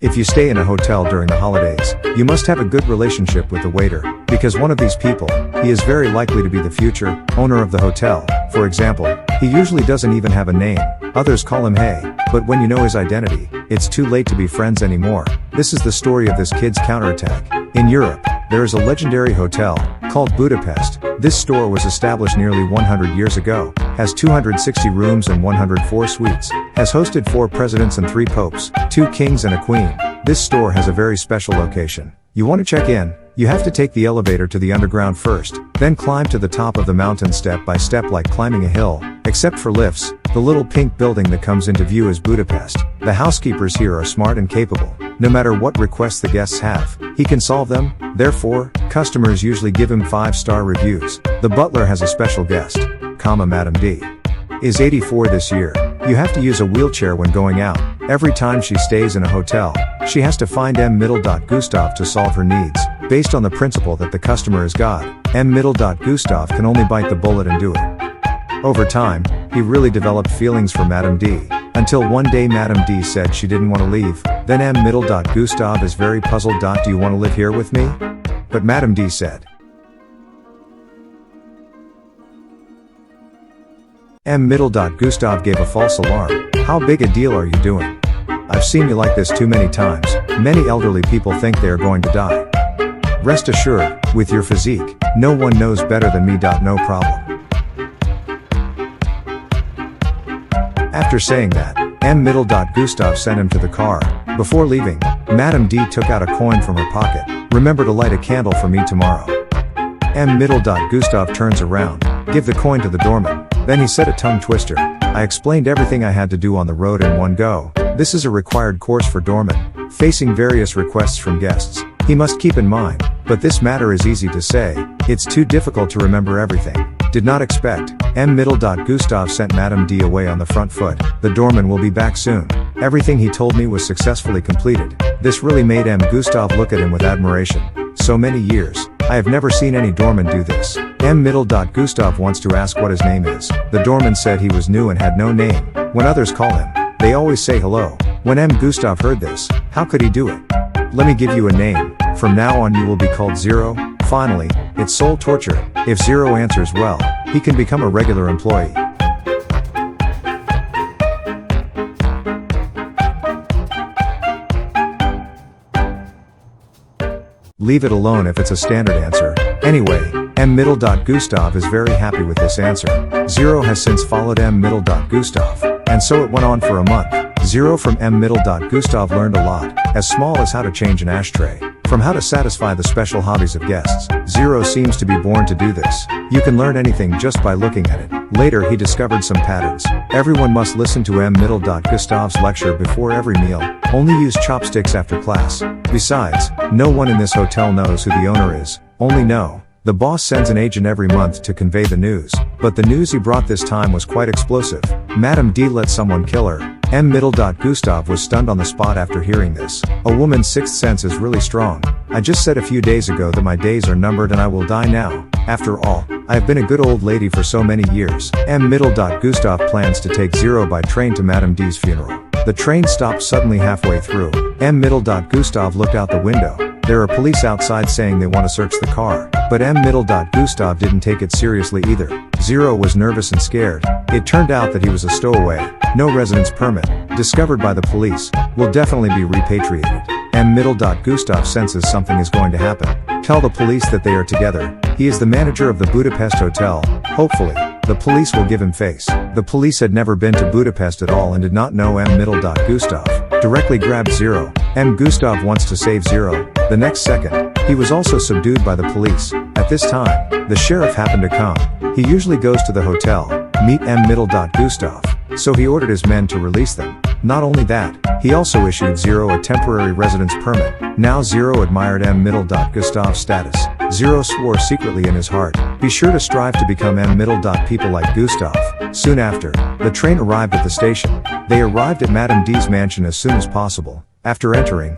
If you stay in a hotel during the holidays, you must have a good relationship with the waiter, because one of these people, he is very likely to be the future owner of the hotel. For example, he usually doesn't even have a name. Others call him Hey, but when you know his identity, it's too late to be friends anymore. This is the story of this kid's counterattack. In Europe, there is a legendary hotel called Budapest. This store was established nearly 100 years ago, has 260 rooms and 104 suites, has hosted 4 presidents and 3 popes, 2 kings and a queen. This store has a very special location. You want to check in? You have to take the elevator to the underground first, then climb to the top of the mountain step by step like climbing a hill. Except for lifts, the little pink building that comes into view is Budapest. The housekeepers here are smart and capable. No matter what requests the guests have, he can solve them. Therefore, customers usually give him 5-star reviews. The butler has a special guest, Madam D. Is 84 this year. You have to use a wheelchair when going out. Every time she stays in a hotel, she has to find Gustav to solve her needs, based on the principle that the customer is God. Gustav can only bite the bullet and do it. Over time, he really developed feelings for Madam D, until one day Madam D said she didn't want to leave. Then Gustav is very puzzled. Do you want to live here with me? But Madam D said, Gustav gave a false alarm. How big a deal are you doing? I've seen you like this too many times. Many elderly people think they are going to die. Rest assured, with your physique, no one knows better than me. No problem. After saying that, Gustav sent him to the car. Before leaving, Madam D took out a coin from her pocket. Remember to light a candle for me tomorrow. Gustav turns around, give the coin to the doorman. Then he said a tongue twister. I explained everything I had to do on the road in one go. This is a required course for doormen, facing various requests from guests. He must keep in mind, but this matter is easy to say. It's too difficult to remember everything. Did not expect. Gustav sent Madam D away on the front foot. The doorman will be back soon. Everything he told me was successfully completed. This really made Gustav look at him with admiration. So many years, I have never seen any doorman do this. Gustav wants to ask what his name is. The doorman said he was new and had no name. When others call him, they always say hello. When Gustav heard this, how could he do it? Let me give you a name. From now on you will be called Zero. Finally, it's soul torture. If Zero answers well, he can become a regular employee. Leave it alone if it's a standard answer. Anyway, Gustav is very happy with this answer. Zero has since followed Gustav, and so it went on for a month. Zero from Gustav learned a lot, as small as how to change an ashtray, from how to satisfy the special hobbies of guests. Zero seems to be born to do this. You can learn anything just by looking at it. Later he discovered some patterns. Everyone must listen to Gustav's lecture before every meal. Only use chopsticks after class. Besides, no one in this hotel knows who the owner is. Only know. The boss sends an agent every month to convey the news, but the news he brought this time was quite explosive. Madam D let someone kill her. Gustav was stunned on the spot after hearing this. A woman's sixth sense is really strong. I just said a few days ago that my days are numbered and I will die now. After all, I have been a good old lady for so many years. Gustav plans to take Zero by train to Madam D's funeral. The train stopped suddenly halfway through. Gustav looked out the window. There are police outside saying they want to search the car, but Gustav didn't take it seriously either. Zero was nervous and scared. It turned out that he was a stowaway, no residence permit, discovered by the police, will definitely be repatriated. Gustav senses something is going to happen. Tell the police that they are together. He is the manager of the Budapest hotel. Hopefully, the police will give him face. The police had never been to Budapest at all and did not know Gustav. Directly grabbed Zero. Gustav wants to save Zero. The next second, he was also subdued by the police. At this time, the sheriff happened to come. He usually goes to the hotel, meet Gustav, so he ordered his men to release them. Not only that, he also issued Zero a temporary residence permit. Now Zero admired Gustav's status. Zero swore secretly in his heart, be sure to strive to become people like Gustav. Soon after, the train arrived at the station. They arrived at Madam D's mansion as soon as possible. After entering,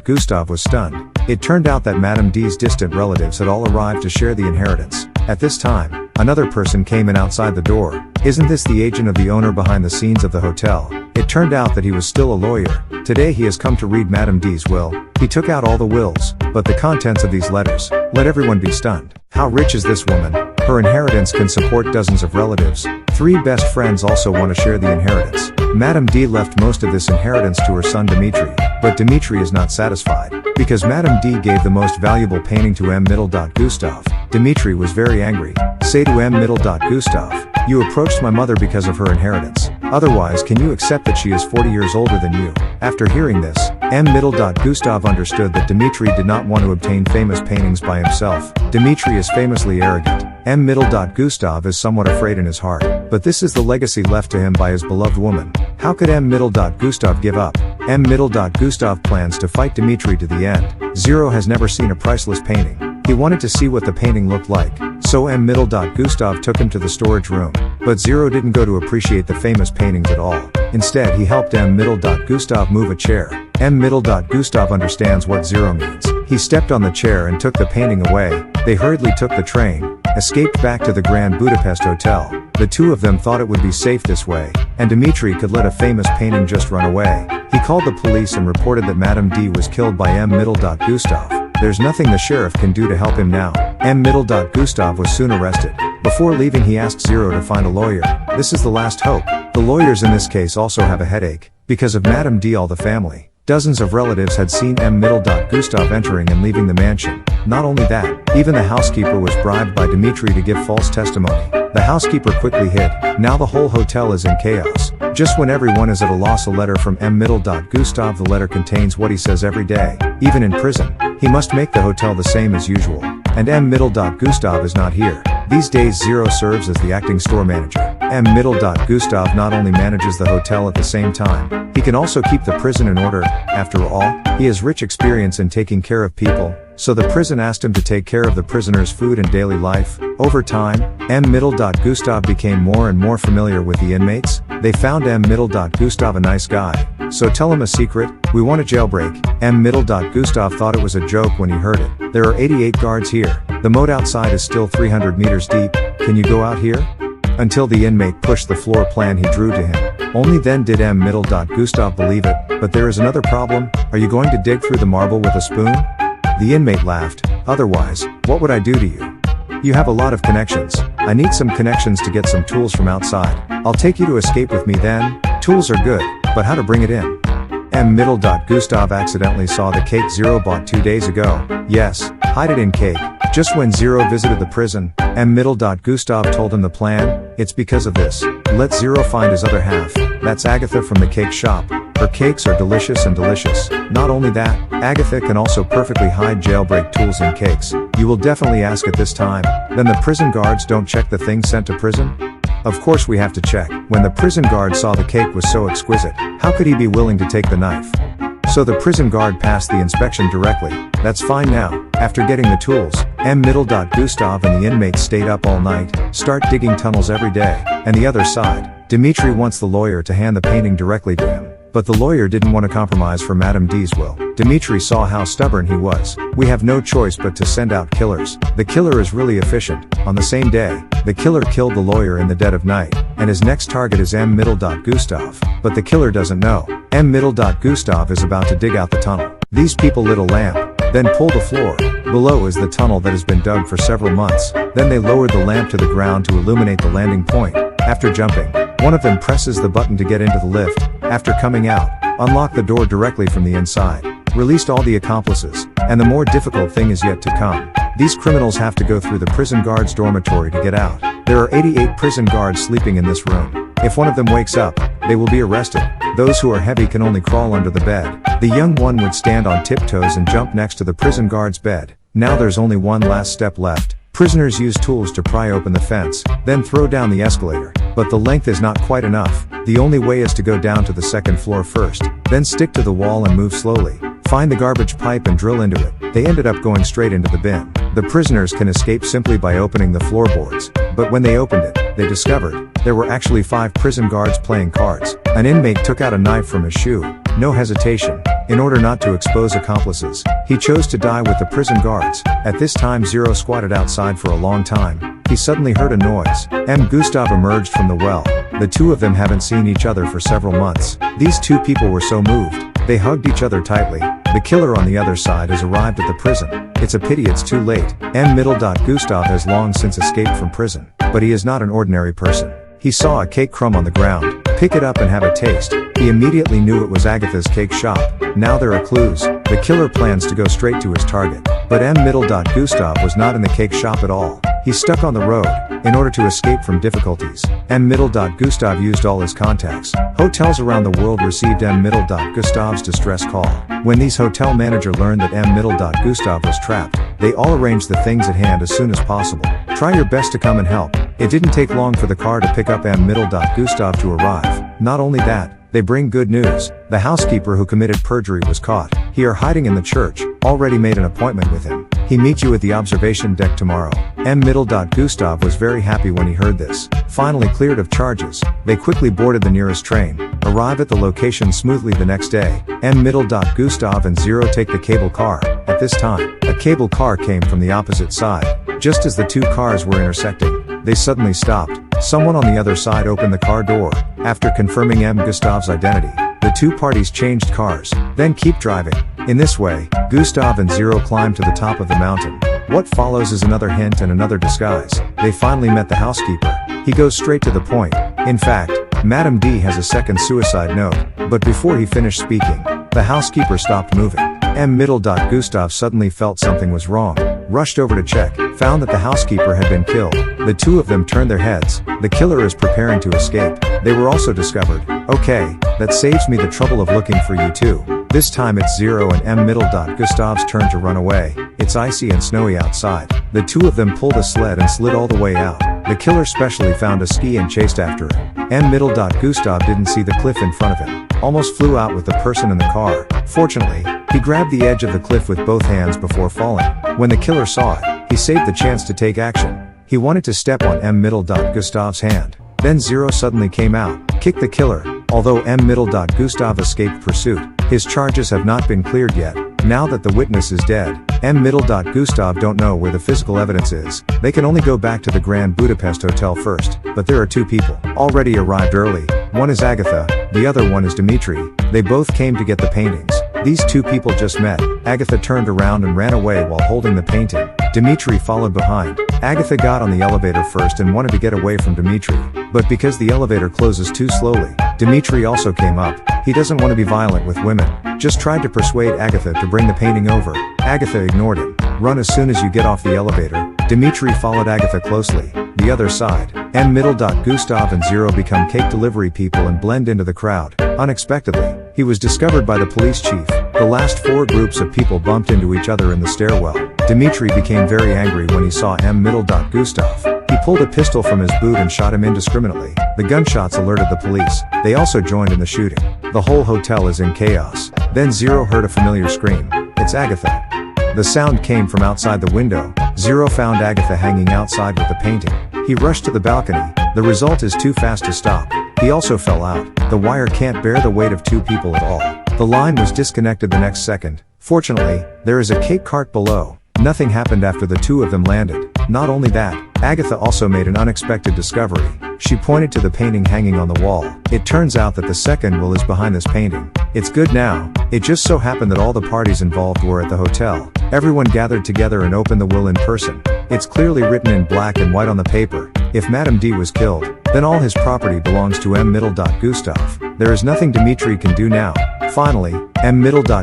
Gustav was stunned. It turned out that Madam D's distant relatives had all arrived to share the inheritance. At this time, another person came in outside the door. Isn't this the agent of the owner behind the scenes of the hotel? It turned out that he was still a lawyer. Today he has come to read Madame D's will. He took out all the wills, but the contents of these letters let everyone be stunned. How rich is this woman? Her inheritance can support dozens of relatives. 3 best friends also want to share the inheritance. Madame D left most of this inheritance to her son Dimitri, but Dimitri is not satisfied, because Madame D gave the most valuable painting to M. Gustav. Dimitri was very angry. Say to M. Gustav, you approached my mother because of her inheritance. Otherwise, can you accept that she is 40 years older than you? After hearing this, M. Gustav understood that Dimitri did not want to obtain famous paintings by himself. Dimitri is famously arrogant. M. Gustav is somewhat afraid in his heart, but this is the legacy left to him by his beloved woman. How could M. Gustav give up? M. Gustav plans to fight Dimitri to the end. Zero has never seen a priceless painting. He wanted to see what the painting looked like, so M. Gustav took him to the storage room. But Zero didn't go to appreciate the famous paintings at all. Instead, he helped M. Gustav move a chair. M. Gustav understands what Zero means. He stepped on the chair and took the painting away. They hurriedly took the train, escaped back to the Grand Budapest Hotel. The two of them thought it would be safe this way, and Dimitri could let a famous painting just run away. He called the police and reported that Madame D was killed by M. Gustav. There's nothing the sheriff can do to help him now. M. Gustav was soon arrested. Before leaving, he asked Zero to find a lawyer. This is the last hope. The lawyers in this case also have a headache. Because of Madame D, all the family, dozens of relatives had seen M. Gustav entering and leaving the mansion. Not only that, even the housekeeper was bribed by Dimitri to give false testimony. The housekeeper quickly hid. Now the whole hotel is in chaos. Just when everyone is at a loss, a letter from M. Gustav. The letter contains what he says every day. Even in prison, he must make the hotel the same as usual. And M. Gustav is not here. These days Zero serves as the acting store manager. M. Gustav not only manages the hotel at the same time, he can also keep the prison in order. After all, he has rich experience in taking care of people, so the prison asked him to take care of the prisoners' food and daily life. Over time, M. Gustav became more and more familiar with the inmates. They found M. Gustav a nice guy. So tell him a secret, we want a jailbreak. M. Gustav thought it was a joke when he heard it. There are 88 guards here. The moat outside is still 300 meters deep. Can you go out here? Until the inmate pushed the floor plan he drew to him. Only then did M. Gustav believe it. But there is another problem. Are you going to dig through the marble with a spoon? The inmate laughed. Otherwise, what would I do to you? You have a lot of connections. I need some connections to get some tools from outside. I'll take you to escape with me then. Tools are good, but how to bring it in? M. Gustav accidentally saw the cake Zero bought 2 days ago. Yes, hide it in cake. Just when Zero visited the prison, M. Gustav told him the plan. It's because of this. Let Zero find his other half. That's Agatha from the cake shop. Her cakes are delicious and delicious. Not only that, Agatha can also perfectly hide jailbreak tools in cakes. You will definitely ask at this time. Then the prison guards don't check the things sent to prison? Of course we have to check. When the prison guard saw the cake was so exquisite, how could he be willing to take the knife? So the prison guard passed the inspection directly. That's fine now. After getting the tools, M. Gustav and the inmates stayed up all night, start digging tunnels every day. And the other side, Dimitri wants the lawyer to hand the painting directly to him. But the lawyer didn't want to compromise for Madame D's will. Dimitri saw how stubborn he was. We have no choice but to send out killers. The killer is really efficient. On the same day, the killer killed the lawyer in the dead of night, and his next target is M. Gustav. But the killer doesn't know. M. Gustav is about to dig out the tunnel. These people lit a lamp, then pull the floor. Below is the tunnel that has been dug for several months. Then they lowered the lamp to the ground to illuminate the landing point. After jumping, one of them presses the button to get into the lift. After coming out, unlock the door directly from the inside. Released all the accomplices, and the more difficult thing is yet to come. These criminals have to go through the prison guards' dormitory to get out. There are 88 prison guards sleeping in this room. If one of them wakes up, they will be arrested. Those who are heavy can only crawl under the bed. The young one would stand on tiptoes and jump next to the prison guard's bed. Now there's only one last step left. Prisoners use tools to pry open the fence, then throw down the escalator. But the length is not quite enough. The only way is to go down to the second floor first, then stick to the wall and move slowly. Find the garbage pipe and drill into it. They ended up going straight into the bin. The prisoners can escape simply by opening the floorboards. But when they opened it, they discovered there were actually 5 prison guards playing cards. An inmate took out a knife from his shoe. No hesitation. In order not to expose accomplices, he chose to die with the prison guards. At this time Zero squatted outside for a long time. he suddenly heard a noise. Gustav emerged from the well. The two of them haven't seen each other for several months. These two people were so moved, they hugged each other tightly. The killer on the other side has arrived at the prison. It's a pity it's too late. Gustav has long since escaped from prison. But he is not an ordinary person. He saw a cake crumb on the ground, pick it up and have a taste. He immediately knew it was Agatha's cake shop. Now there are clues. The killer plans to go straight to his target. But Gustav was not in the cake shop at all. He's stuck on the road. In order to escape from difficulties, Gustav used all his contacts. Hotels around the world received Gustav's distress call. When these hotel manager learned that Gustav was trapped, they all arranged the things at hand as soon as possible. Try your best to come and help. It didn't take long for the car to pick up Gustav to arrive. Not only that, they bring good news. The housekeeper who committed perjury was caught. He are hiding in the church. Already made an appointment with him. He meet you at the observation deck tomorrow. Gustav was very happy when he heard this. Finally cleared of charges, they quickly boarded the nearest train, arrive at the location smoothly the next day. Gustav and Zero take the cable car. At this time, a cable car came from the opposite side. Just as the two cars were intersecting, they suddenly stopped. Someone on the other side opened the car door. After confirming Gustav's identity, the two parties changed cars, then keep driving. In this way, Gustav and Zero climbed to the top of the mountain. What follows is another hint and another disguise. They finally met the housekeeper. He goes straight to the point. In fact, Madam D has a second suicide note. But before he finished speaking, the housekeeper stopped moving. Gustav suddenly felt something was wrong. Rushed over to check, found that the housekeeper had been killed. The two of them turned their heads. The killer is preparing to escape. They were also discovered. Okay, that saves me the trouble of looking for you too. This time it's Zero and Gustav's turn to run away. It's icy and snowy outside. The two of them pulled a sled and slid all the way out. The killer specially found a ski and chased after it. Gustav didn't see the cliff in front of him. Almost flew out with the person in the car. Fortunately, he grabbed the edge of the cliff with both hands before falling. When the killer saw it, he saved the chance to take action. He wanted to step on Gustav's hand. Then Zero suddenly came out, kicked the killer. Although Gustav escaped pursuit, his charges have not been cleared yet. Now that the witness is dead, Gustav don't know where the physical evidence is. They can only go back to the Grand Budapest Hotel first. But there are two people already arrived early. One is Agatha, the other one is Dimitri. They both came to get the paintings. These two people just met. Agatha turned around and ran away while holding the painting. Dimitri followed behind. Agatha got on the elevator first and wanted to get away from Dimitri. But because the elevator closes too slowly, Dimitri also came up. He doesn't want to be violent with women. Just tried to persuade Agatha to bring the painting over. Agatha ignored him. Run as soon as you get off the elevator. Dimitri followed Agatha closely. The other side. Gustav and Zero become cake delivery people and blend into the crowd. Unexpectedly, he was discovered by the police chief. The last four groups of people bumped into each other in the stairwell. Dimitri became very angry when he saw Gustav. He pulled a pistol from his boot and shot him indiscriminately. The gunshots alerted the police. They also joined in the shooting. The whole hotel is in chaos. Then Zero heard a familiar scream. It's Agatha. The sound came from outside the window. Zero found Agatha hanging outside with the painting. He rushed to the balcony. The result is too fast to stop. He also fell out. The wire can't bear the weight of two people at all. The line was disconnected the next second. Fortunately, there is a cake cart below. Nothing happened after the two of them landed. Not only that, Agatha also made an unexpected discovery. She pointed to the painting hanging on the wall. It turns out that the second will is behind this painting. It's good now. It just so happened that all the parties involved were at the hotel. Everyone gathered together and opened the will in person. It's clearly written in black and white on the paper. If Madam D was killed, then all his property belongs to Gustav. There is nothing Dimitri can do now. Finally,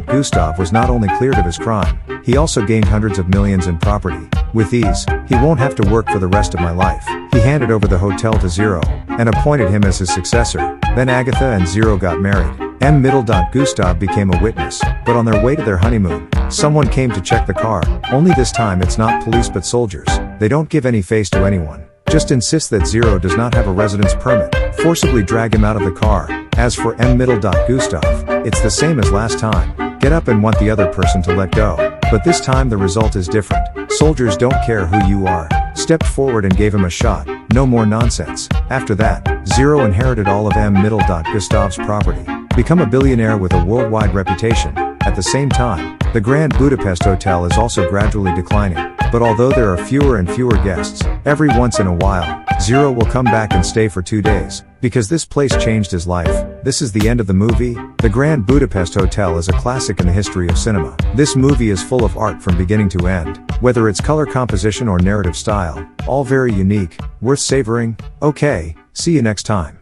Gustav was not only cleared of his crime, he also gained hundreds of millions in property. With these, he won't have to work for the rest of my life. He handed over the hotel to Zero, and appointed him as his successor. Then Agatha and Zero got married. Gustav became a witness, but on their way to their honeymoon, someone came to check the car. Only this time it's not police but soldiers. They don't give any face to anyone. Just insist that Zero does not have a residence permit. Forcibly drag him out of the car. As for Gustav, it's the same as last time. Get up and want the other person to let go. But this time the result is different. Soldiers don't care who you are. Stepped forward and gave him a shot. No more nonsense. After that, Zero inherited all of Gustav's property. Become a billionaire with a worldwide reputation. At the same time, the Grand Budapest Hotel is also gradually declining. But although there are fewer and fewer guests, every once in a while, Zero will come back and stay for 2 days, because this place changed his life. This is the end of the movie. The Grand Budapest Hotel is a classic in the history of cinema. This movie is full of art from beginning to end, whether it's color composition or narrative style, all very unique, worth savoring. Okay, see you next time.